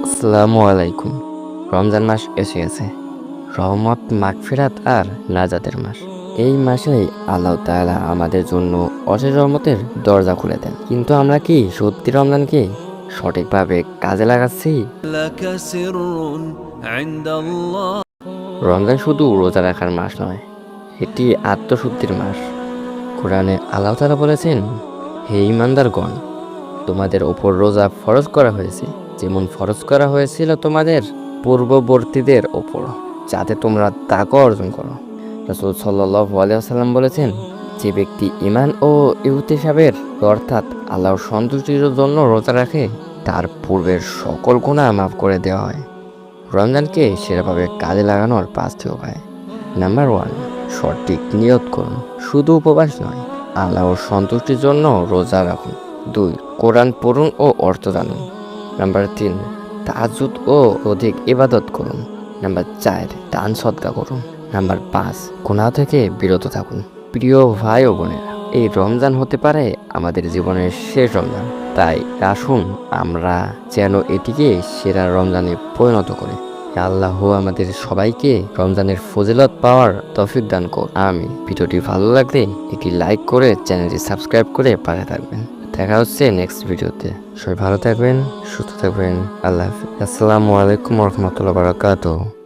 আসসালামু আলাইকুম। রমজান মাস এসে গেছে। রহমত, মাগফিরাত আর নাজাতের মাস। এই মাসেই আল্লাহ তাআলা আমাদের জন্য অশেষ রহমতের দরজা খুলে দেন। কিন্তু আমরা কি সত্যি রমজানকে সঠিকভাবে কাজে লাগাচ্ছি? রমজান শুধু রোজা রাখার মাস নয়, এটি আত্মশুদ্ধির মাস। কোরআনে আল্লাহ তাআলা বলেছেন, হে ঈমানদারগণ, তোমাদের ওপর রোজা ফরজ করা হয়েছে, যেমন ফরজ করা হয়েছিল তোমাদের পূর্ববর্তীদের ওপর, যাতে তোমরা তাকওয়া অর্জন করো। রাসূল সাল্লাল্লাহু আলাইহি ওয়াসাল্লাম বলেছেন, যে ব্যক্তি ঈমান ও ইহতিসাবের অর্থাৎ আল্লাহর সন্তুষ্টির জন্য রোজা রাখে, তার পূর্বের সকল গুনাহ মাফ করে দেওয়া হয়। রমজানকে সেরাভাবে কাজে লাগানোর 5টি উপায়। নাম্বার 1, সঠিক নিয়ত করুন। শুধু উপবাস নয়, আল্লাহর সন্তুষ্টির জন্য রোজা রাখুন। 2, কোরআন পড়ুন ও অর্থ জানুন। নাম্বার 3, তাহাজ্জুদ ও অধিক ইবাদত করুন। নাম্বার 4, দান সদকা করুন। নাম্বার 5, গুনাহ থেকে বিরত থাকুন। প্রিয় ভাই ও বোনেরা, এই রমজান হতে পারে আমাদের জীবনের শেষ রমজান। তাই আসুন আমরা যেন এটিকে সেরা রমজানে পরিণত করি। আল্লাহ আমাদের সবাইকে রমজানের ফজিলত পাওয়ার তৌফিক দান করুন। আমিন। ভিডিওটি ভালো লাগলে একটি লাইক করে চ্যানেলটি সাবস্ক্রাইব করে পাশে থাকবেন। দেখা হচ্ছে নেক্সট ভিডিওতে। সবাই ভালো থাকবেন, সুস্থ থাকবেন। আল্লাহ হাফিজ। আসসালামু আলাইকুম ওয়া রাহমাতুল্লাহি ওয়া বারাকাতুহু।